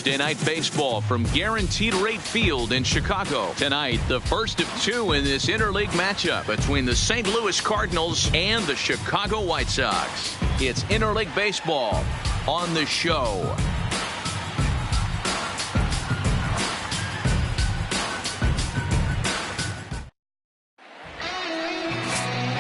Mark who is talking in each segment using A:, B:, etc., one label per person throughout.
A: Thursday Night Baseball from Guaranteed Rate Field in Chicago. Tonight, the first of two in this interleague matchup between the St. Louis Cardinals and the Chicago White Sox. It's interleague baseball on the show.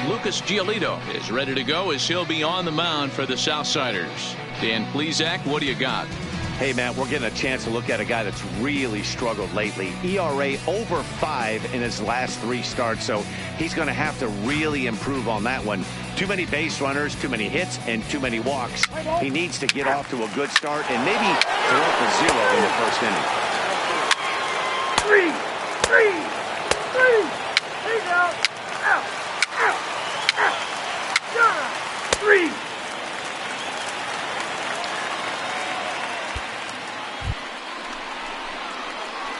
A: Lucas Giolito is ready to go as he'll be on the mound for the Southsiders. Dan Plesac, what do you got?
B: Hey, Matt, we're getting a chance to look at a guy that's really struggled lately. ERA over 5 in his last 3 starts, so he's going to have to really improve on that one. Too many base runners, too many hits, and too many walks. He needs to get off to a good start and maybe throw up a 0 in the first inning.
C: 3. He's out. Out. 3.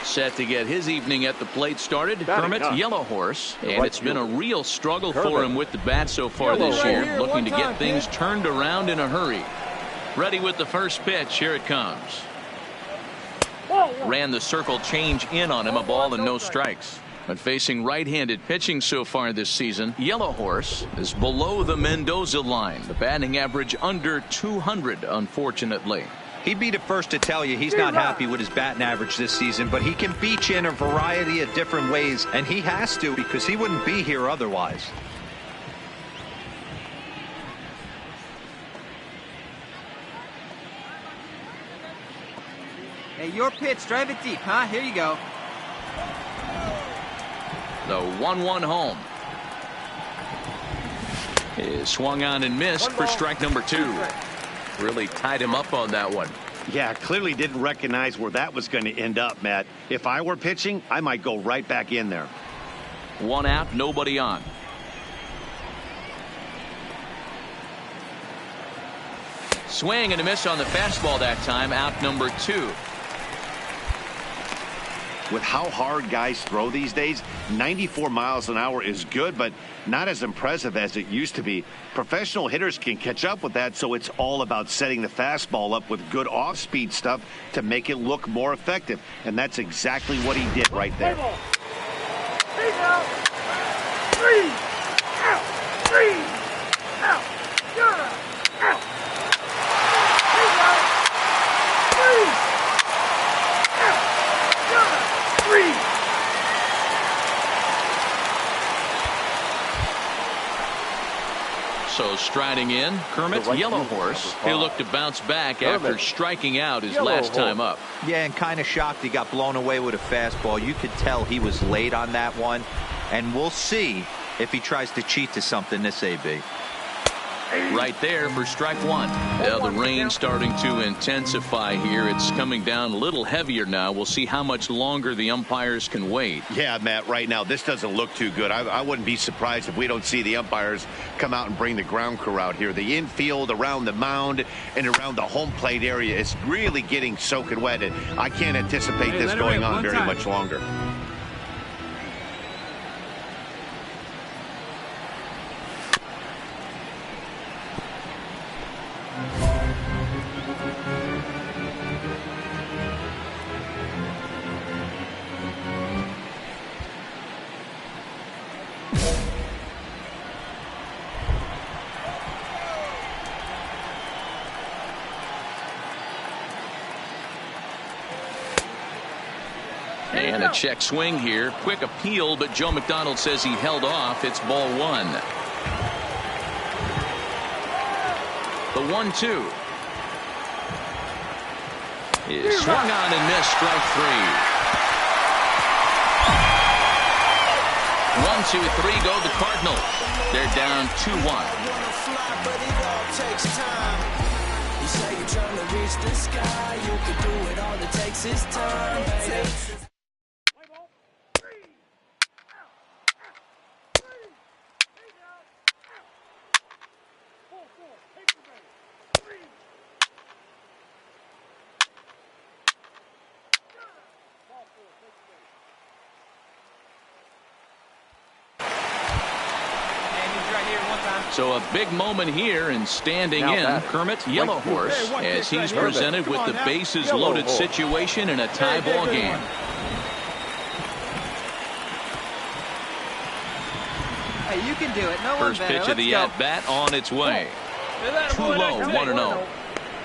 A: Set to get his evening at the plate started. Kermit, Yellow Horse, and it's been a real struggle for him with the bat so far this year, looking to get things turned around in a hurry. Ready with the first pitch. Here it comes. Ran the circle change in on him, a ball and no strikes. But facing right-handed pitching so far this season, Yellow Horse is below the Mendoza line. The batting average under 200, unfortunately.
D: He'd be the first to tell you he's not happy with his batting average this season, but he can beat you in a variety of different ways, and he has to because he wouldn't be here otherwise.
E: Hey, your pitch. Drive it deep, huh? Here you go.
A: The 1-1 home is swung on and missed for strike number 2. Really tied him up on that one.
B: Yeah, clearly didn't recognize where that was going to end up, Matt. If I were pitching, I might go right back in there.
A: 1 out, nobody on. Swing and a miss on the fastball that time. Out number 2.
B: With how hard guys throw these days, 94 miles an hour is good, but not as impressive as it used to be. Professional hitters can catch up with that, so it's all about setting the fastball up with good off-speed stuff to make it look more effective. And that's exactly what he did right there.
C: 3. Out. 3. Out. Out. 3.
A: So striding in, Kermit's Yellow Horse. He'll look to bounce back after striking out his last time up.
D: Yeah, and kind of shocked he got blown away with a fastball. You could tell he was late on that one, and we'll see if he tries to cheat to something this AB.
A: Right there for strike 1. Now the rain starting to intensify here. It's coming down a little heavier now. We'll see how much longer the umpires can wait.
B: Yeah, Matt, right now this doesn't look too good. I wouldn't be surprised if we don't see the umpires come out and bring the ground crew out here. The infield, around the mound, and around the home plate area is really getting soaking wet, and I can't anticipate this going on very much longer.
A: And a check swing here. Quick appeal, but Joe McDonald says he held off. It's ball 1. The 1-2 is swung on and missed. Strike 3. 1, 2, 3 go the Cardinals. They're down 2-1.
F: You say you're trying to reach the sky. You can do it. All it takes is time, baby.
E: Right here, 1 time.
A: So a big moment here, and standing in, Kermit Yellowhorse, as he's presented with the bases loaded situation in a tie ball game.
E: Hey, you can do it. No one
A: First
E: better.
A: pitch of the at-bat on its way. Too low, 1-0.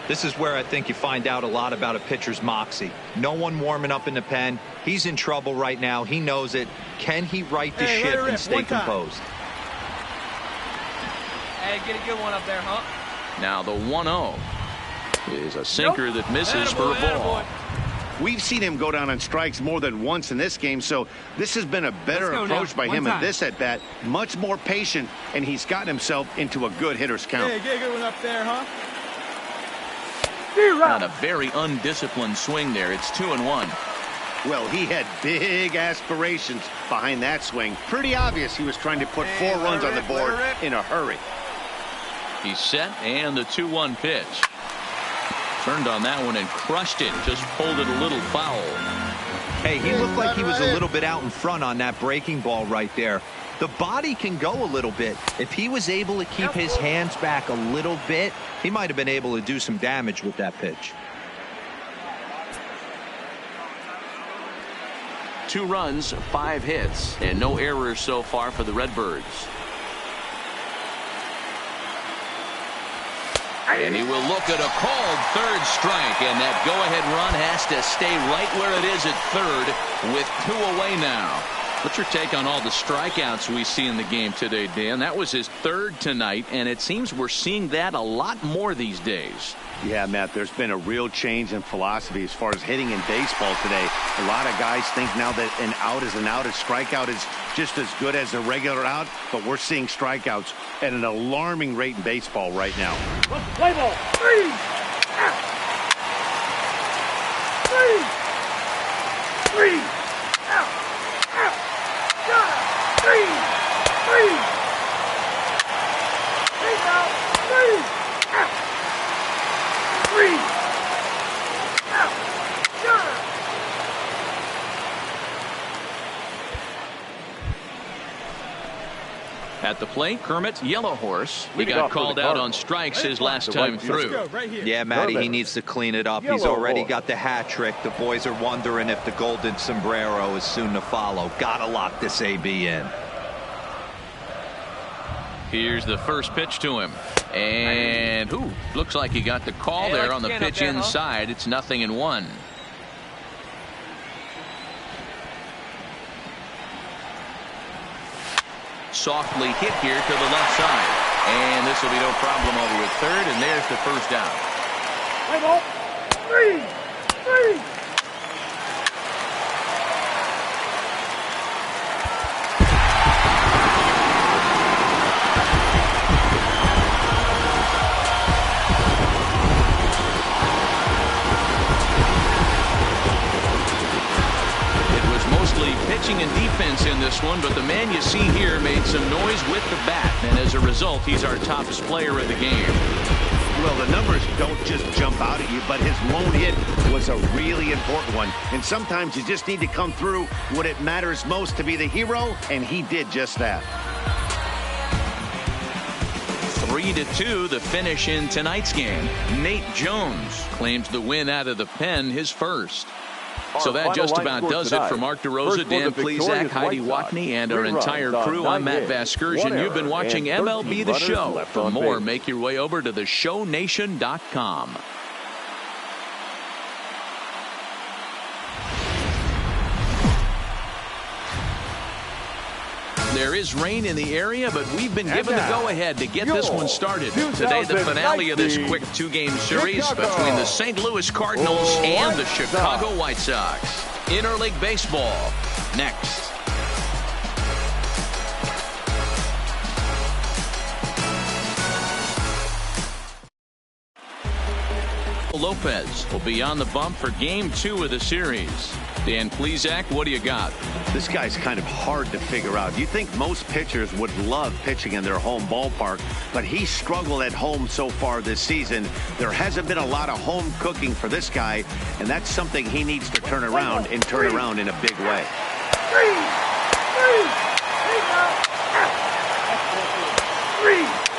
D: This is where I think you find out a lot about a pitcher's moxie. No one warming up in the pen. He's in trouble right now. He knows it. Can he right the ship and stay composed?
E: Hey, get a good one up there, huh?
A: Now the 1-0 is a sinker that misses for a ball.
B: We've seen him go down on strikes more than once in this game, so this has been a better approach by him in this at-bat. Much more patient, and he's gotten himself into a good hitter's count.
E: Hey, get a good one up there, huh?
A: Not a very undisciplined swing there. It's 2-1.
B: Well, he had big aspirations behind that swing. Pretty obvious he was trying to put 4 runs on the board in a hurry.
A: He's set, and the 2-1 pitch. Turned on that one and crushed it. Just pulled it a little foul.
D: Hey, he looked like he was a little bit out in front on that breaking ball right there. The body can go a little bit. If he was able to keep his hands back a little bit, he might have been able to do some damage with that pitch.
A: 2 runs, 5 hits, and no errors so far for the Redbirds. And he will look at a called third strike, and that go-ahead run has to stay right where it is at third with 2 away now. What's your take on all the strikeouts we see in the game today, Dan? That was his 3rd tonight, and it seems we're seeing that a lot more these days.
B: Yeah, Matt, there's been a real change in philosophy as far as hitting in baseball today. A lot of guys think now that an out is an out, a strikeout is just as good as a regular out, but we're seeing strikeouts at an alarming rate in baseball right now.
C: Play ball. 3 out. 3 out. Out. Got it. 3 Take out. 3 out. 3 out. Got it.
A: At the plate, Kermit Yellowhorse. He got called out on strikes his last time through.
D: Yeah, Matty, he needs to clean it up. He's already got the hat trick. The boys are wondering if the golden sombrero is soon to follow. Gotta lock this AB in.
A: Here's the first pitch to him. And, looks like he got the call there on the pitch inside. It's 0-1. Softly hit here to the left side. And this will be no problem over at third, and there's the first out.
C: Play ball. 3
A: Pitching and defense in this one, but the man you see here made some noise with the bat, and as a result, he's our top player of the game.
B: Well, the numbers don't just jump out at you, but his lone hit was a really important one. And sometimes you just need to come through when it matters most to be the hero, and he did just that.
A: 3-2 the finish in tonight's game. Nate Jones claims the win out of the pen, his first. So that just about does it for Mark DeRosa, Dan Plesac, Heidi Watney, and our entire crew. I'm Matt Vasgersian. You've been watching MLB The Show. For more, make your way over to theshownation.com. There is rain in the area, but we've been given the go-ahead to get this one started. Today, the finale of this quick 2-game series between the St. Louis Cardinals and the Chicago White Sox. Interleague baseball next. Lopez will be on the bump for Game 2 of the series. Dan Plesac, what do you got?
B: This guy's kind of hard to figure out. You think most pitchers would love pitching in their home ballpark, but he struggled at home so far this season. There hasn't been a lot of home cooking for this guy, and that's something he needs to turn around and turn around in a big way.
C: 3 out. 3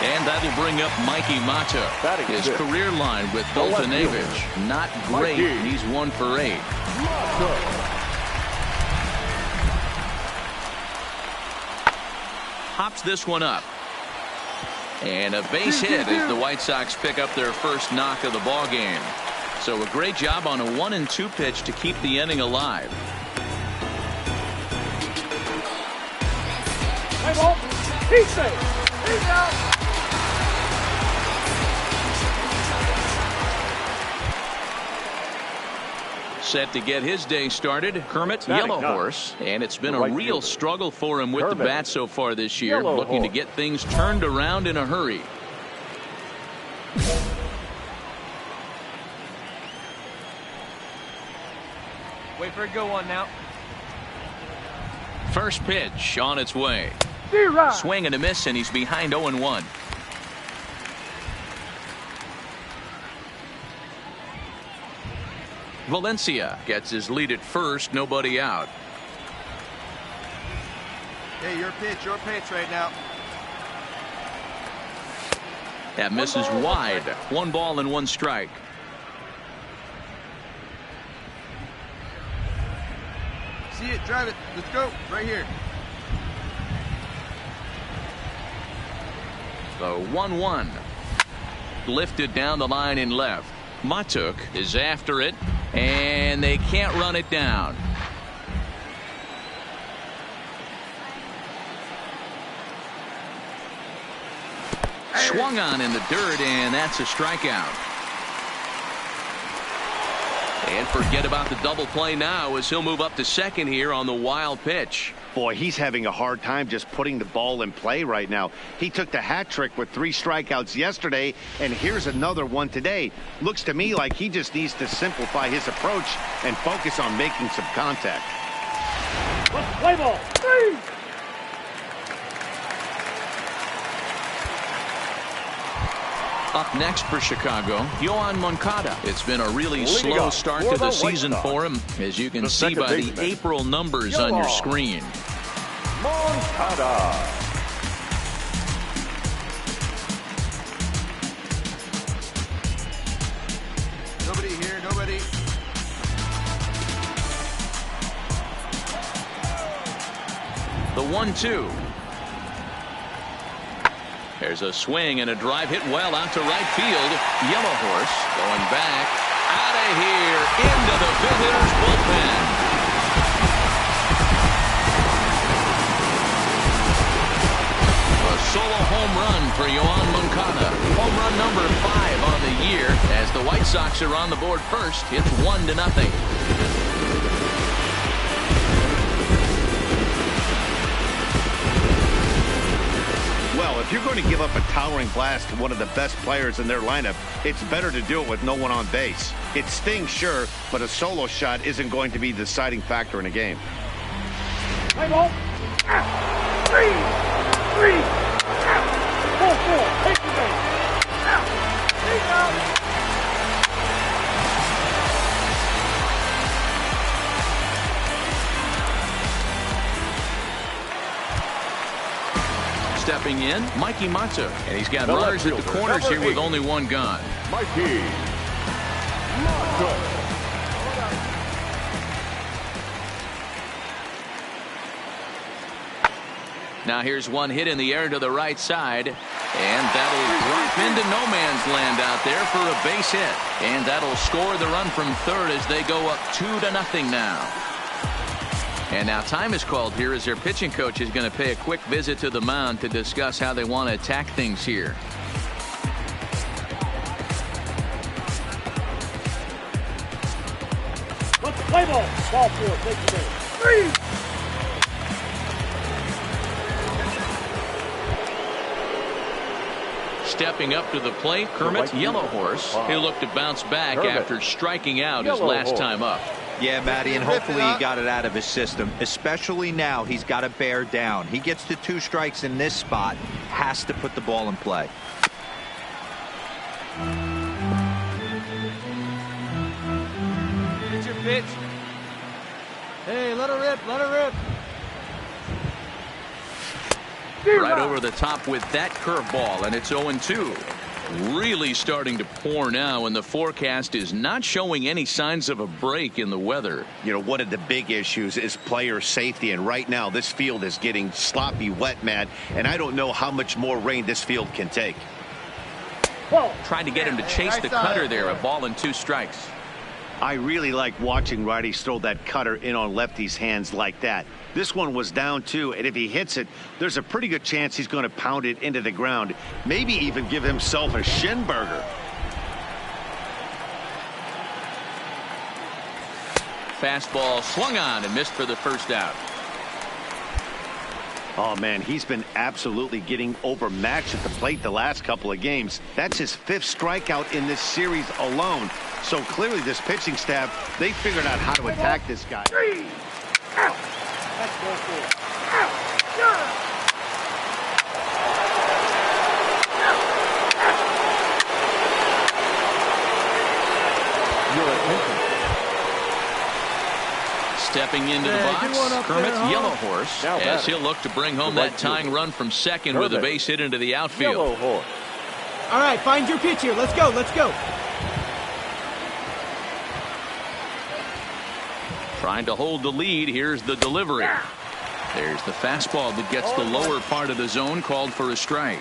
A: And that'll bring up Mikey Mata. His career line with Boltonevich, not great. He's 1 for 8. Hops this one up. And a base hit as the White Sox pick up their first knock of the ball game. So a great job on a 1-2 pitch to keep the inning alive.
C: Hey, ball. He's safe. He's out.
A: Set to get his day started, Kermit, Yellow Horse, and it's been a real struggle for him with the bat so far this year, looking to get things turned around in a hurry.
E: Wait for a good one now.
A: First pitch on its way. Swing and a miss, and he's behind 0-1. Valencia gets his lead at first, nobody out.
E: Hey, your pitch right now.
A: That misses wide. 1 ball and 1 strike.
E: See it, drive it. Let's go. Right here.
A: The 1-1. Lifted down the line in left. Matuk is after it, and they can't run it down. Swung on in the dirt, and that's a strikeout. And forget about the double play now as he'll move up to second here on the wild pitch.
B: Boy, he's having a hard time just putting the ball in play right now. He took the hat trick with 3 strikeouts yesterday, and here's another one today. Looks to me like he just needs to simplify his approach and focus on making some contact.
C: Play ball. 3.
A: Up next for Chicago, Yoan Moncada. It's been a really slow start to the season for him, as you can see by the April numbers on your screen.
C: Moncada.
E: Nobody here, nobody.
A: The 1-2. There's a swing and a drive hit well out to right field. Yellow Horse going back out of here into the visitors' bullpen. A solo home run for Yoan Moncada. Home run number 5 on the year as the White Sox are on the board first. It's 1-0.
B: Well, if you're going to give up a towering blast to one of the best players in their lineup, it's better to do it with no one on base. It stings, sure, but a solo shot isn't going to be the deciding factor in a game.
C: Play ball. 3. 4. Take the base. He's out.
A: Stepping in, Mikey Mata, and he's got runners at the corners here with only 1 gone.
C: Mikey Mata.
A: Now here's one hit in the air to the right side, and that'll drop into no man's land out there for a base hit, and that'll score the run from third as they go up 2-0 now. And now time is called here as their pitching coach is going to pay a quick visit to the mound to discuss how they want to attack things here.
C: Let's play ball. Ball 4. Take the base. 3.
A: Stepping up to the plate, Kermit, Yellow Horse. He'll look to bounce back after striking out his last time up.
D: Yeah, Matty, and hopefully he got it out of his system. Especially now, he's got to bear down. He gets to 2 strikes in this spot, has to put the ball in play.
E: Get your pitch. Hey, let her rip, let her rip.
A: Right over the top with that curveball, and it's 0-2. Really starting to pour now, and the forecast is not showing any signs of a break in the weather.
B: You know, one of the big issues is player safety, and right now this field is getting sloppy wet, Matt, and I don't know how much more rain this field can take.
A: Trying to get him to chase the cutter there. A ball and 2 strikes.
B: I really like watching righties throw that cutter in on lefties' hands like that. This one was down 2, and if he hits it, there's a pretty good chance he's going to pound it into the ground, maybe even give himself a shin burger.
A: Fastball swung on and missed for the first out.
B: Oh, man, he's been absolutely getting overmatched at the plate the last couple of games. That's his 5th strikeout in this series alone. So clearly this pitching staff, they figured out how to attack this guy.
C: 3 out. Let's go for it. Out.
A: Stepping into the box, Kermit Yellow Horse, as he'll look to bring home that tying run from second with a base hit into the outfield.
G: All right, find your pitch here. Let's go. Let's go.
A: Trying to hold the lead. Here's the delivery. There's the fastball that gets the lower part of the zone, called for a strike.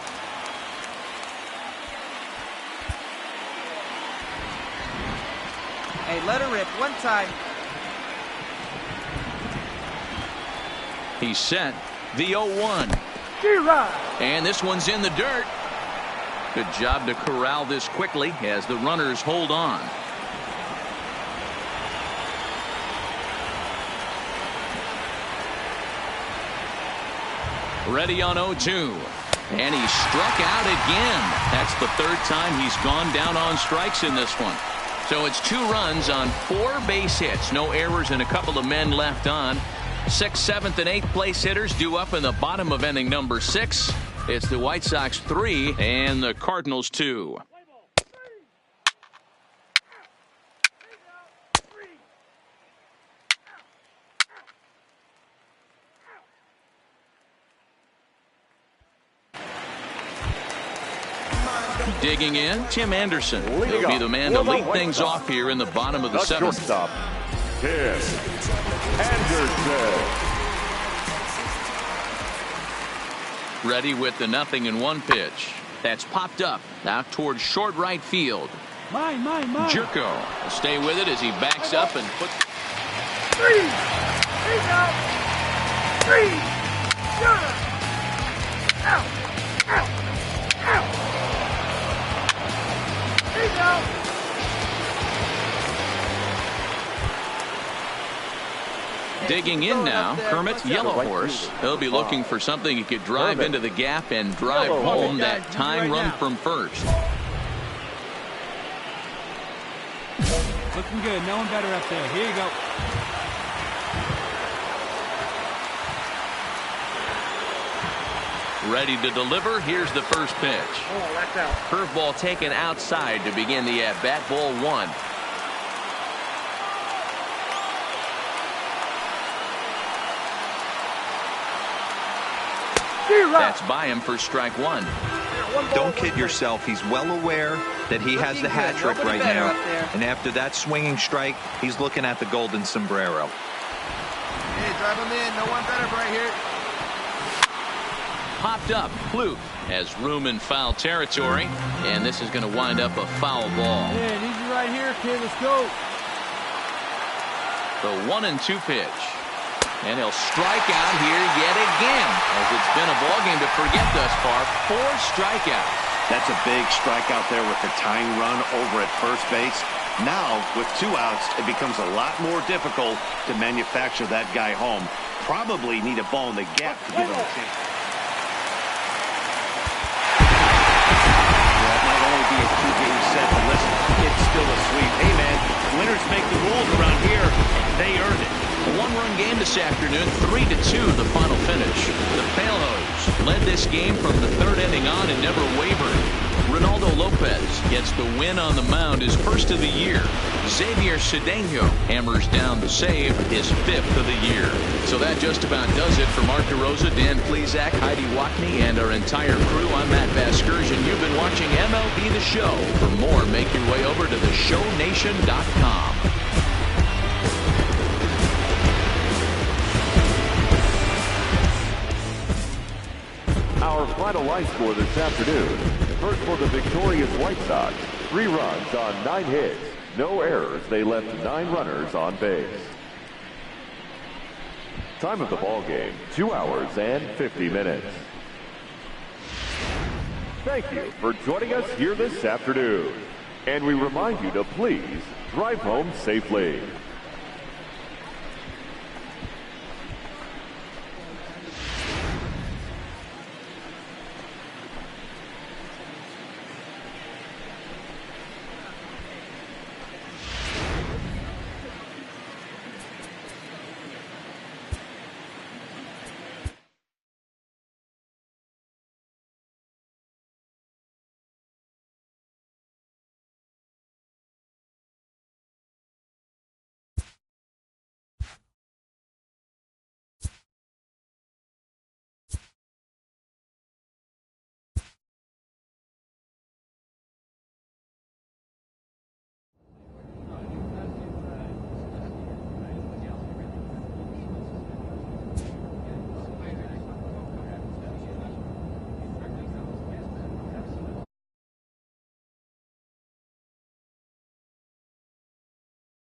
G: Hey, let her rip one time.
A: He's set. The 0-1. And this one's in the dirt. Good job to corral this quickly as the runners hold on. Ready on 0-2. And he struck out again. That's the 3rd time he's gone down on strikes in this one. So it's 2 runs on 4 base hits. No errors and a couple of men left on. 6th, 7th, and 8th place hitters due up in the bottom of inning number 6. It's the White Sox 3 and the Cardinals 2. Digging in, Tim Anderson. He'll be the man to lead things off here in the bottom of the 7th.
H: Shortstop, Tim Anderson.
A: Ready with the 0-1 pitch. That's popped up out towards short right field.
G: Mine.
A: Jerko will stay with it as he backs up and puts.
C: 3 out. 3 out. Out.
A: Digging in now, Kermit Yellow Horse. He'll be looking for something he could drive into the gap and drive home that tying run from first.
G: Looking good. No one better up there. Here you go.
A: Ready to deliver. Here's the first pitch.
C: Oh, that's out.
A: Curveball taken outside to begin the at-bat. Ball 1. That's by him for strike 1.
D: Don't kid yourself. He's well aware that he has the hat trick right now. And after that swinging strike, he's looking at the golden sombrero.
E: Hey, drive him in. No one better right here.
A: Popped up. Fluke has room in foul territory. And this is going to wind up a foul ball.
G: Yeah, easy right here, kid. Let's go.
A: The 1-2 pitch. And he'll strike out here yet again, as it's been a ball game to forget thus far. 4 strikeouts.
B: That's a big strikeout there with the tying run over at first base. Now, with 2 outs, it becomes a lot more difficult to manufacture that guy home. Probably need a ball in the gap to give him a chance. That might only be a 2-game set, but listen, it's still a sweep. Hey, man, winners make the rules around here. They earned it.
A: A 1-run game this afternoon, 3-2 the final finish. The Pailhose led this game from the 3rd inning on and never wavered. Ronaldo Lopez gets the win on the mound, his first of the year. Xavier Cedeno hammers down the save, his 5th of the year. So that just about does it for Mark DeRosa, Dan Plesac, Heidi Wackney, and our entire crew. I'm Matt Vasgersian. You've been watching MLB The Show. For more, make your way over to theshownation.com.
H: Our final line score this afternoon. First for the victorious White Sox. 3 runs on 9 hits. No errors. They left 9 runners on base. Time of the ball game, 2 hours and 50 minutes. Thank you for joining us here this afternoon. And we remind you to please drive home safely.